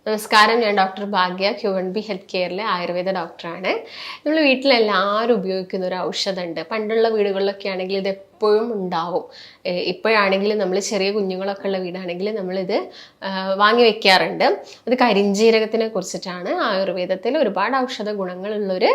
നമസ്കാരം, ഞാൻ ഡോക്ടർ ഭാഗ്യ, Q1B health കെയറിലെ Ayurveda ഡോക്ടറാണ്. നമ്മൾ വീട്ടിലെല്ലാവരും ഉപയോഗിക്കുന്ന ഒരു ഔഷധമുണ്ട്. പണ്ടുള്ള വീടുകളിലൊക്കെ ആണെങ്കിൽ ഇത് എപ്പോഴും ഉണ്ടാവും. ഇപ്പോഴാണെങ്കിൽ നമ്മൾ ചെറിയ കുഞ്ഞുങ്ങളൊക്കെ ഉള്ള വീടാണെങ്കിൽ നമ്മളിത് വാങ്ങി വെക്കാറുണ്ട്. അത് കരിഞ്ജീരകത്തിനെ കുറിച്ചിട്ടാണ്. ആയുർവേദത്തിൽ ഒരുപാട് ഔഷധ ഗുണങ്ങളുള്ളൊരു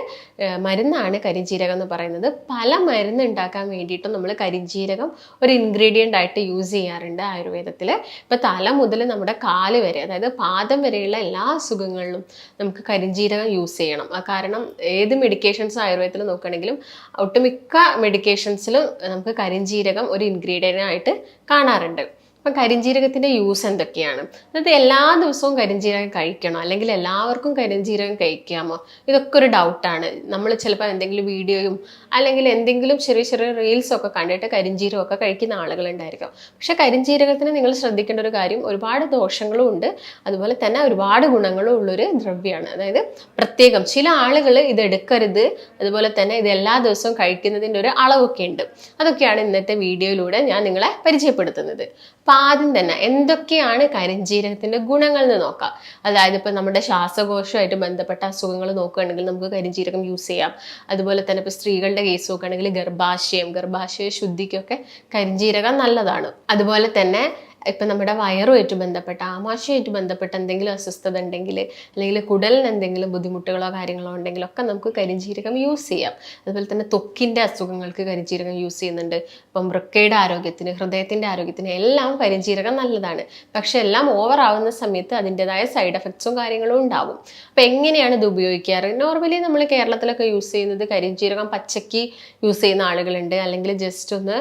മരുന്നാണ് കരിഞ്ജീരകം എന്ന് പറയുന്നത്. പല മരുന്ന് ഉണ്ടാക്കാൻ വേണ്ടിയിട്ടും നമ്മൾ കരിഞ്ജീരകം ഒരു ഇൻഗ്രീഡിയൻ്റ് ആയിട്ട് യൂസ് ചെയ്യാറുണ്ട് ആയുർവേദത്തിൽ. ഇപ്പോൾ തല മുതൽ നമ്മുടെ കാല് വരെ, അതായത് പാദം വരെയുള്ള എല്ലാ അസുഖങ്ങളിലും നമുക്ക് കരിഞ്ജീരകം യൂസ് ചെയ്യണം. കാരണം ഏത് മെഡിക്കേഷൻസ് ആയുർവേദത്തിൽ നോക്കുകയാണെങ്കിലും ഒട്ടുമിക്ക മെഡിക്കേഷൻസിലും നമുക്ക് കരിഞ്ജീരകം ഒരു ഇൻഗ്രീഡിയൻ്റ് ആയിട്ട് കാണാറുണ്ട്. അപ്പം കരിഞ്ജീരകത്തിൻ്റെ യൂസ് എന്തൊക്കെയാണ്? അതായത് എല്ലാ ദിവസവും കരിഞ്ജീരകം കഴിക്കണോ, അല്ലെങ്കിൽ എല്ലാവർക്കും കരിഞ്ജീരകം കഴിക്കാമോ? ഇതൊക്കെ ഒരു ഡൗട്ടാണ്. നമ്മൾ ചിലപ്പോൾ എന്തെങ്കിലും വീഡിയോയും അല്ലെങ്കിൽ എന്തെങ്കിലും ചെറിയ ചെറിയ റീൽസൊക്കെ കണ്ടിട്ട് കരിഞ്ജീരകമൊക്കെ കഴിക്കുന്ന ആളുകളുണ്ടായിരിക്കും. പക്ഷെ കരിഞ്ജീരകത്തിന് നിങ്ങൾ ശ്രദ്ധിക്കേണ്ട ഒരു കാര്യം, ഒരുപാട് ദോഷങ്ങളും ഉണ്ട്, അതുപോലെ തന്നെ ഒരുപാട് ഗുണങ്ങളും ഉള്ളൊരു ദ്രവ്യമാണ്. അതായത് പ്രത്യേകം ചില ആളുകൾ ഇത് എടുക്കരുത്, അതുപോലെ തന്നെ ഇത് എല്ലാ ദിവസവും കഴിക്കുന്നതിൻ്റെ ഒരു അളവൊക്കെ ഉണ്ട്. അതൊക്കെയാണ് ഇന്നത്തെ വീഡിയോയിലൂടെ ഞാൻ നിങ്ങളെ പരിചയപ്പെടുത്തുന്നത്. അപ്പം ആദ്യം തന്നെ എന്തൊക്കെയാണ് കരിഞ്ജീരകത്തിൻ്റെ ഗുണങ്ങൾ എന്ന് നോക്കാം. അതായത് ഇപ്പം നമ്മുടെ ശ്വാസകോശമായിട്ട് ബന്ധപ്പെട്ട അസുഖങ്ങൾ നോക്കുകയാണെങ്കിൽ നമുക്ക് കരിഞ്ജീരകം യൂസ് ചെയ്യാം. അതുപോലെ തന്നെ ഇപ്പോൾ സ്ത്രീകളുടെ കേസ് നോക്കുകയാണെങ്കിൽ ഗർഭാശയ ശുദ്ധിക്കൊക്കെ കരിഞ്ജീരകം നല്ലതാണ്. അതുപോലെ തന്നെ ഇപ്പം നമ്മുടെ വയറുമായിട്ട് ബന്ധപ്പെട്ട, ആമാശയമായിട്ട് ബന്ധപ്പെട്ട എന്തെങ്കിലും അസ്വസ്ഥത ഉണ്ടെങ്കിൽ, അല്ലെങ്കിൽ കുടലിന് എന്തെങ്കിലും ബുദ്ധിമുട്ടുകളോ കാര്യങ്ങളോ ഉണ്ടെങ്കിലൊക്കെ നമുക്ക് കരിഞ്ജീരകം യൂസ് ചെയ്യാം. അതുപോലെ തന്നെ ത്വക്കിൻ്റെ അസുഖങ്ങൾക്ക് കരിഞ്ജീരകം യൂസ് ചെയ്യുന്നുണ്ട്. ഇപ്പം വൃക്കയുടെ ആരോഗ്യത്തിന്, ഹൃദയത്തിൻ്റെ ആരോഗ്യത്തിന് എല്ലാം കരിഞ്ജീരകം നല്ലതാണ്. പക്ഷെ എല്ലാം ഓവർ ആവുന്ന സമയത്ത് അതിൻ്റെതായ സൈഡ് എഫക്ട്സും കാര്യങ്ങളും ഉണ്ടാവും. അപ്പം എങ്ങനെയാണ് ഇത് ഉപയോഗിക്കാറ്? നോർമലി നമ്മൾ കേരളത്തിലൊക്കെ യൂസ് ചെയ്യുന്നത് കരിഞ്ജീരകം പച്ചയ്ക്ക് യൂസ് ചെയ്യുന്ന ആളുകളുണ്ട്, അല്ലെങ്കിൽ ജസ്റ്റ് ഒന്ന്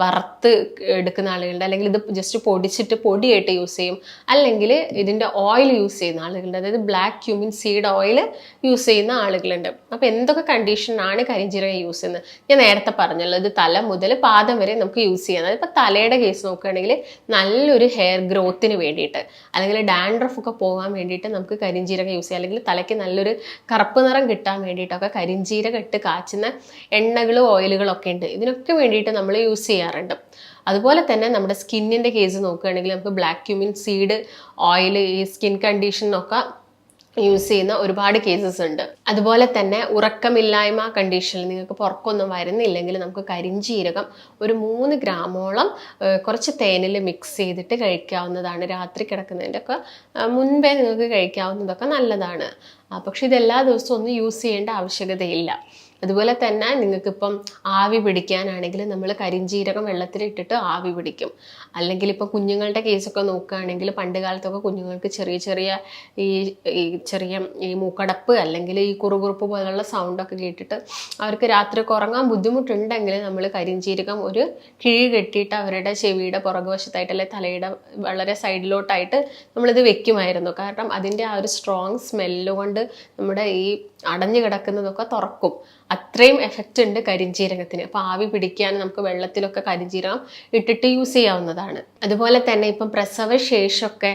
വറുത്ത് എടുക്കുന്ന ആളുകളുണ്ട്, അല്ലെങ്കിൽ ഇത് ജസ്റ്റ് പൊടിച്ചിട്ട് പൊടിയായിട്ട് യൂസ് ചെയ്യും, അല്ലെങ്കിൽ ഇതിൻ്റെ ഓയിൽ യൂസ് ചെയ്യുന്ന ആളുകളുണ്ട്. അതായത് black cumin seed oil use ചെയ്യുന്ന ആളുകളുണ്ട്. അപ്പോൾ എന്തൊക്കെ കണ്ടീഷനാണ് കരിഞ്ജീരകം യൂസ് ചെയ്യുന്നത്? ഞാൻ നേരത്തെ പറഞ്ഞല്ലോ, ഇത് തല മുതൽ പാദം വരെ നമുക്ക് യൂസ് ചെയ്യാം. അതായത് ഇപ്പോൾ തലയുടെ കേസ് നോക്കുകയാണെങ്കിൽ നല്ലൊരു ഹെയർ ഗ്രോത്തിന് വേണ്ടിയിട്ട്, അല്ലെങ്കിൽ ഡാൻഡ്രഫ് ഒക്കെ പോകാൻ വേണ്ടിയിട്ട് നമുക്ക് കരിഞ്ജീരകം യൂസ് ചെയ്യാം. അല്ലെങ്കിൽ തലയ്ക്ക് നല്ലൊരു കറുപ്പ് നിറം കിട്ടാൻ വേണ്ടിയിട്ടൊക്കെ കരിഞ്ജീരകം ഇട്ട് കാച്ചുന്ന എണ്ണകളും ഓയിലുകളൊക്കെ ഉണ്ട്. ഇതിനൊക്കെ വേണ്ടിയിട്ട് നമ്മൾ യൂസ് ചെയ്യാറുണ്ട്. അതുപോലെ തന്നെ നമ്മുടെ സ്കിന്നിൻ്റെ കേസ് നോക്കുകയാണെങ്കിൽ നമുക്ക് ബ്ലാക്ക് ക്യൂമിൻ സീഡ് ഓയിൽ ഈ സ്കിൻ കണ്ടീഷനൊക്കെ യൂസ് ചെയ്യുന്ന ഒരുപാട് കേസസ് ഉണ്ട്. അതുപോലെ തന്നെ ഉറക്കമില്ലായ്മ കണ്ടീഷനിൽ നിങ്ങൾക്ക് ഉറക്കമൊന്നും വരുന്നില്ലെങ്കിൽ നമുക്ക് കരിഞ്ജീരകം ഒരു 3 ഗ്രാമോളം കുറച്ച് തേനിൽ മിക്സ് ചെയ്തിട്ട് കഴിക്കാവുന്നതാണ്. രാത്രി കിടക്കുന്നതിൻ്റെ ഒക്കെ മുൻപേ നിങ്ങൾക്ക് കഴിക്കാവുന്നതൊക്കെ നല്ലതാണ്. പക്ഷെ ഇതെല്ലാ ദിവസവും ഒന്നും യൂസ് ചെയ്യേണ്ട ആവശ്യകതയില്ല. അതുപോലെ തന്നെ നിങ്ങൾക്കിപ്പം ആവി പിടിക്കാനാണെങ്കിൽ നമ്മൾ കരിഞ്ജീരകം വെള്ളത്തിലിട്ടിട്ട് ആവി പിടിക്കും. അല്ലെങ്കിൽ ഇപ്പം കുഞ്ഞുങ്ങളുടെ കേസൊക്കെ നോക്കുകയാണെങ്കിൽ പണ്ട് കാലത്തൊക്കെ കുഞ്ഞുങ്ങൾക്ക് ചെറിയ ഈ മൂക്കടപ്പ് അല്ലെങ്കിൽ ഈ കുറുകുറുപ്പ് പോലുള്ള സൗണ്ടൊക്കെ കേട്ടിട്ട് അവർക്ക് രാത്രിയൊക്കെ ഉറങ്ങാൻ ബുദ്ധിമുട്ടുണ്ടെങ്കിൽ നമ്മൾ കരിഞ്ജീരകം ഒരു കിഴി കെട്ടിയിട്ട് അവരുടെ ചെവിയുടെ പുറകുവശത്തായിട്ട് അല്ലെങ്കിൽ തലയുടെ വളരെ സൈഡിലോട്ടായിട്ട് നമ്മളിത് വെക്കുമായിരുന്നു. കാരണം അതിൻ്റെ ആ ഒരു സ്ട്രോങ് സ്മെല്ല് കൊണ്ട് നമ്മുടെ ഈ അടഞ്ഞു കിടക്കുന്നതൊക്കെ തുറക്കും. അത്രയും എഫക്റ്റ് ഉണ്ട് കരിഞ്ജീരകത്തിന്. അപ്പോൾ ആവി പിടിക്കാൻ നമുക്ക് വെള്ളത്തിലൊക്കെ കരിഞ്ജീരകം ഇട്ടിട്ട് യൂസ് ചെയ്യാവുന്നതാണ്. അതുപോലെ തന്നെ ഇപ്പം പ്രസവ ശേഷമൊക്കെ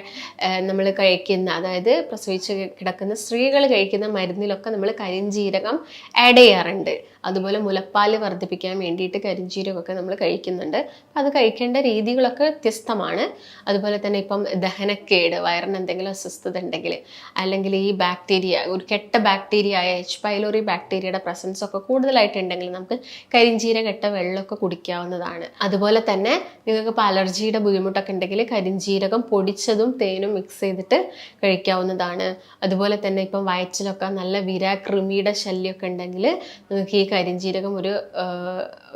നമ്മൾ കഴിക്കുന്ന, അതായത് പ്രസവിച്ച് കിടക്കുന്ന സ്ത്രീകൾ കഴിക്കുന്ന മരുന്നിലൊക്കെ നമ്മൾ കരിഞ്ജീരകം ആഡ് ചെയ്യാറുണ്ട്. അതുപോലെ മുലപ്പാല് വർദ്ധിപ്പിക്കാൻ വേണ്ടിയിട്ട് കരിഞ്ജീരകമൊക്കെ നമ്മൾ കഴിക്കുന്നുണ്ട്. അത് കഴിക്കേണ്ട രീതികളൊക്കെ വ്യത്യസ്തമാണ്. അതുപോലെ തന്നെ ഇപ്പം ദഹനക്കേട്, വയറിന് എന്തെങ്കിലും അസ്വസ്ഥത ഉണ്ടെങ്കിൽ, അല്ലെങ്കിൽ ഈ ബാക്ടീരിയ, ഒരു കെട്ട ബാക്ടീരിയ ആയ എച്ച് പൈലോറി ബാക്ടീരിയയുടെ പ്രസൻസ് ഒക്കെ കൂടുതലായിട്ടുണ്ടെങ്കിൽ നമുക്ക് കരിഞ്ജീരകം ഇട്ട വെള്ളമൊക്കെ കുടിക്കാവുന്നതാണ്. അതുപോലെ തന്നെ നിങ്ങൾക്ക് ഇപ്പോൾ അലർജിയുടെ ബുദ്ധിമുട്ടൊക്കെ ഉണ്ടെങ്കിൽ കരിഞ്ജീരകം പൊടിച്ചതും തേനും മിക്സ് ചെയ്തിട്ട് കഴിക്കാവുന്നതാണ്. അതുപോലെ തന്നെ ഇപ്പം വയറ്റിലൊക്കെ നല്ല കൃമിയുടെ ശല്യമൊക്കെ ഉണ്ടെങ്കിൽ നിങ്ങൾക്ക് ഈ കരിഞ്ജീരകം ഒരു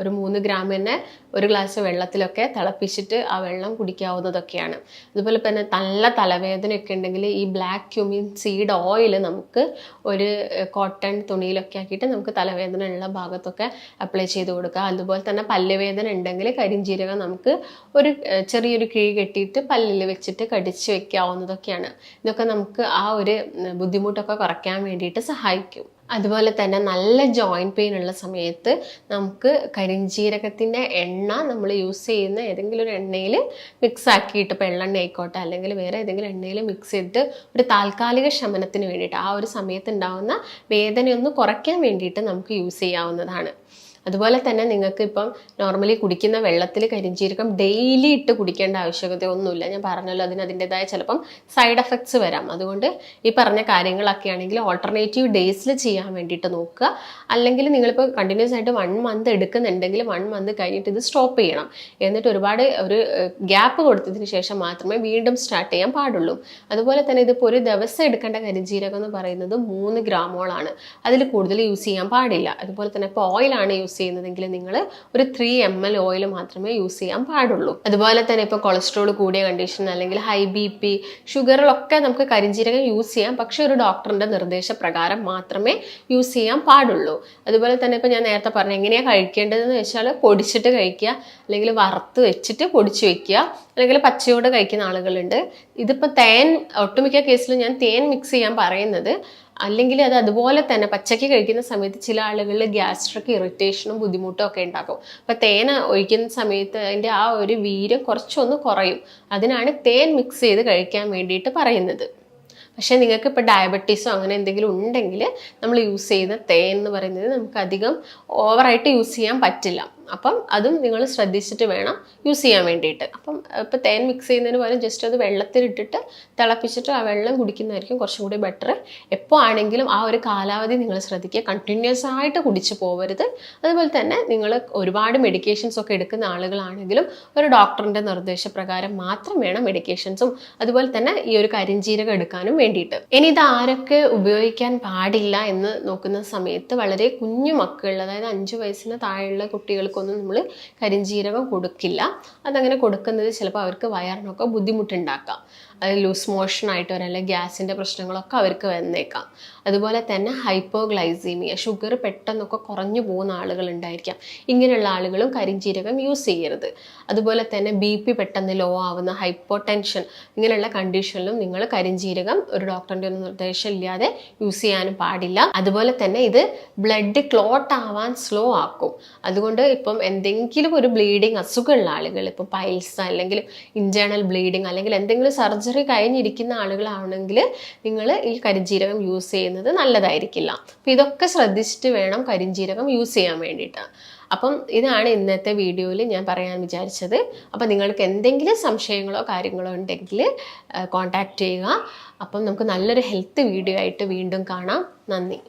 3 ഗ്രാം തന്നെ ഒരു ഗ്ലാസ് വെള്ളത്തിലൊക്കെ തിളപ്പിച്ചിട്ട് ആ വെള്ളം കുടിക്കാവുന്നതൊക്കെയാണ്. അതുപോലെ തന്നെ നല്ല തലവേദനയൊക്കെ ഉണ്ടെങ്കിൽ ഈ ബ്ലാക്ക് ക്യൂമിൻ സീഡ് ഓയിൽ നമുക്ക് ഒരു കോട്ടൺ തുണിയിലൊക്കെ ആക്കിയിട്ട് നമുക്ക് തലവേദന ഉള്ള ഭാഗത്തൊക്കെ അപ്ലൈ ചെയ്ത് കൊടുക്കുക. അതുപോലെ തന്നെ പല്ലുവേദന ഉണ്ടെങ്കിൽ കരിഞ്ജീരകം നമുക്ക് ഒരു ചെറിയൊരു കിഴി കെട്ടിയിട്ട് പല്ലിൽ വെച്ചിട്ട് കടിച്ച് വെക്കാവുന്നതൊക്കെയാണ്. ഇതൊക്കെ നമുക്ക് ആ ഒരു ബുദ്ധിമുട്ടൊക്കെ കുറയ്ക്കാൻ വേണ്ടിയിട്ട് സഹായിക്കും. അതുപോലെ തന്നെ നല്ല ജോയിൻറ്റ് പെയിൻ ഉള്ള സമയത്ത് നമുക്ക് കരിഞ്ജീരകത്തിൻ്റെ എണ്ണ നമ്മൾ യൂസ് ചെയ്യുന്ന ഏതെങ്കിലും ഒരു എണ്ണയിൽ മിക്സ് ആക്കിയിട്ട്, ഇപ്പോൾ എള്ളെണ്ണ ആയിക്കോട്ടെ അല്ലെങ്കിൽ വേറെ ഏതെങ്കിലും എണ്ണയിൽ മിക്സ് ചെയ്തിട്ട് ഒരു താൽക്കാലിക ശമനത്തിന് വേണ്ടിയിട്ട്, ആ ഒരു സമയത്ത് ഉണ്ടാകുന്ന വേദനയൊന്ന് കുറയ്ക്കാൻ വേണ്ടിയിട്ട് നമുക്ക് യൂസ് ചെയ്യാവുന്നതാണ്. അതുപോലെ തന്നെ നിങ്ങൾക്ക് ഇപ്പം നോർമലി കുടിക്കുന്ന വെള്ളത്തിൽ കരിഞ്ജീരകം ഡെയിലി ഇട്ട് കുടിക്കേണ്ട ആവശ്യകതയൊന്നുമില്ല. ഞാൻ പറഞ്ഞല്ലോ അതിൻ്റെതായ ചിലപ്പം സൈഡ് എഫക്ട്സ് വരാം. അതുകൊണ്ട് ഈ പറഞ്ഞ കാര്യങ്ങളൊക്കെ ആണെങ്കിൽ ഓൾട്ടർനേറ്റീവ് ഡേയ്സിൽ ചെയ്യാൻ വേണ്ടിയിട്ട് നോക്കുക. അല്ലെങ്കിൽ നിങ്ങളിപ്പോൾ കണ്ടിന്യൂസ് ആയിട്ട് 1 മന്ത് എടുക്കുന്നുണ്ടെങ്കിൽ 1 മന്ത് കഴിഞ്ഞിട്ട് ഇത് സ്റ്റോപ്പ് ചെയ്യണം. എന്നിട്ട് ഒരുപാട് ഒരു ഗ്യാപ്പ് കൊടുത്തതിന് ശേഷം മാത്രമേ വീണ്ടും സ്റ്റാർട്ട് ചെയ്യാൻ പാടുള്ളൂ. അതുപോലെ തന്നെ ഇതിപ്പോൾ ഒരു ദിവസം എടുക്കേണ്ട കരിഞ്ജീരകം എന്ന് പറയുന്നത് 3 ഗ്രാമോളാണ്. അതിൽ കൂടുതൽ യൂസ് ചെയ്യാൻ പാടില്ല. അതുപോലെ തന്നെ ഇപ്പോൾ ഓയിലാണ് യൂസ് ചെയ്യുന്നതെങ്കിൽ നിങ്ങൾ ഒരു 3 ml ഓയിൽ മാത്രമേ യൂസ് ചെയ്യാൻ പാടുള്ളൂ. അതുപോലെ തന്നെ ഇപ്പോൾ കൊളസ്ട്രോൾ കൂടിയ കണ്ടീഷൻ അല്ലെങ്കിൽ ഹൈ BP, ഷുഗറിലൊക്കെ നമുക്ക് കരിഞ്ജീരകം യൂസ് ചെയ്യാം. പക്ഷെ ഒരു ഡോക്ടറിൻ്റെ നിർദ്ദേശപ്രകാരം മാത്രമേ യൂസ് ചെയ്യാൻ പാടുള്ളൂ. അതുപോലെ തന്നെ ഇപ്പോൾ ഞാൻ നേരത്തെ പറഞ്ഞു എങ്ങനെയാണ് കഴിക്കേണ്ടതെന്ന് വെച്ചാൽ പൊടിച്ചിട്ട് കഴിക്കുക, അല്ലെങ്കിൽ വറുത്ത് വെച്ചിട്ട് പൊടിച്ച് വെക്കുക, അല്ലെങ്കിൽ പച്ചയോട് കഴിക്കുന്ന ആളുകളുണ്ട്. ഇതിപ്പോൾ തേൻ, ഒട്ടുമിക്ക കേസിലും ഞാൻ തേൻ മിക്സ് ചെയ്യാൻ പറയുന്നത്. അല്ലെങ്കിൽ അത് അതുപോലെ തന്നെ പച്ചയ്ക്ക് കഴിക്കുന്ന സമയത്ത് ചില ആളുകളിൽ ഗ്യാസ്ട്രിക് ഇറിറ്റേഷനും ബുദ്ധിമുട്ടും ഒക്കെ ഉണ്ടാക്കും. അപ്പം തേൻ ഒഴിക്കുന്ന സമയത്ത് അതിൻ്റെ ആ ഒരു വീര്യം കുറച്ചൊന്ന് കുറയും. അതിനാണ് തേൻ മിക്സ് ചെയ്ത് കഴിക്കാൻ വേണ്ടിയിട്ട് പറയുന്നത്. പക്ഷേ നിങ്ങൾക്ക് ഇപ്പോൾ ഡയബറ്റീസോ അങ്ങനെ എന്തെങ്കിലും ഉണ്ടെങ്കിൽ നമ്മൾ യൂസ് ചെയ്യുന്ന തേൻ എന്ന് പറയുന്നത് നമുക്ക് അധികം ഓവറായിട്ട് യൂസ് ചെയ്യാൻ പറ്റില്ല. അപ്പം അതും നിങ്ങൾ ശ്രദ്ധിച്ചിട്ട് വേണം യൂസ് ചെയ്യാൻ വേണ്ടിയിട്ട്. അപ്പം ഇപ്പോൾ തേൻ മിക്സ് ചെയ്യുന്നതിന് പകരം ജസ്റ്റ് അത് വെള്ളത്തിലിട്ടിട്ട് തിളപ്പിച്ചിട്ട് ആ വെള്ളം കുടിക്കുന്നതായിരിക്കും കുറച്ചും കൂടി ബെറ്റർ. എപ്പോൾ ആണെങ്കിലും ആ ഒരു കാലാവധി നിങ്ങൾ ശ്രദ്ധിക്കുക, കണ്ടിന്യൂസ് ആയിട്ട് കുടിച്ച് പോകരുത്. അതുപോലെ തന്നെ നിങ്ങൾ ഒരുപാട് മെഡിക്കേഷൻസ് ഒക്കെ എടുക്കുന്ന ആളുകളാണെങ്കിലും ഒരു ഡോക്ടറിൻ്റെ നിർദ്ദേശപ്രകാരം മാത്രം വേണം മെഡിക്കേഷൻസും അതുപോലെ തന്നെ ഈ ഒരു കരിഞ്ജീരകം എടുക്കാനും വേണ്ടിയിട്ട്. ഇനി ഇത് ആരൊക്കെ ഉപയോഗിക്കാൻ പാടില്ല എന്ന് നോക്കുന്ന സമയത്ത് വളരെ കുഞ്ഞു മക്കൾ, അതായത് 5 വയസ്സിന് താഴെയുള്ള കുട്ടികൾക്ക് നമ്മൾ കരിഞ്ജീരകം കൊടുക്കില്ല. അതങ്ങനെ കൊടുക്കുന്നത് ചിലപ്പോൾ അവർക്ക് വയറിനൊക്കെ ബുദ്ധിമുട്ടുണ്ടാക്കാം. അത് ലൂസ് മോഷൻ ആയിട്ട് വരാം, അല്ലെങ്കിൽ ഗ്യാസിൻ്റെ പ്രശ്നങ്ങളൊക്കെ അവർക്ക് വന്നേക്കാം. അതുപോലെ തന്നെ ഹൈപ്പോഗ്ലൈസീമിയ, ഷുഗർ പെട്ടെന്നൊക്കെ കുറഞ്ഞു പോകുന്ന ആളുകൾ ഉണ്ടായിരിക്കാം. ഇങ്ങനെയുള്ള ആളുകളും കരിഞ്ജീരകം യൂസ് ചെയ്യരുത്. അതുപോലെ തന്നെ BP പെട്ടെന്ന് ലോ ആവുന്ന, ഹൈപ്പോടെൻഷൻ, ഇങ്ങനെയുള്ള കണ്ടീഷനിലും നിങ്ങൾ കരിഞ്ജീരകം ഒരു ഡോക്ടറിൻ്റെ ഒന്നും നിർദ്ദേശം ഇല്ലാതെ യൂസ് ചെയ്യാനും പാടില്ല. അതുപോലെ തന്നെ ഇത് ബ്ലഡ് ക്ലോട്ട് ആവാൻ സ്ലോ ആക്കും. അതുകൊണ്ട് ഇപ്പം എന്തെങ്കിലും ഒരു ബ്ലീഡിങ് അസുഖമുള്ള ആളുകൾ, ഇപ്പം പൈൽസ് അല്ലെങ്കിൽ ഇന്റേണൽ ബ്ലീഡിങ് അല്ലെങ്കിൽ എന്തെങ്കിലും സർജറി കഴിഞ്ഞിരിക്കുന്ന ആളുകളാണെങ്കിൽ നിങ്ങൾ ഈ കരിഞ്ജീരകം യൂസ് ചെയ്യുന്നത് നല്ലതായിരിക്കില്ല. അപ്പം ഇതൊക്കെ ശ്രദ്ധിച്ചിട്ട് വേണം കരിഞ്ജീരകം യൂസ് ചെയ്യാൻ വേണ്ടിയിട്ട്. അപ്പം ഇതാണ് ഇന്നത്തെ വീഡിയോയിൽ ഞാൻ പറയാൻ വിചാരിച്ചത്. അപ്പം നിങ്ങൾക്ക് എന്തെങ്കിലും സംശയങ്ങളോ കാര്യങ്ങളോ ഉണ്ടെങ്കിൽ കോൺടാക്റ്റ് ചെയ്യുക. അപ്പം നമുക്ക് നല്ലൊരു ഹെൽത്ത് വീഡിയോ ആയിട്ട് വീണ്ടും കാണാം. നന്ദി.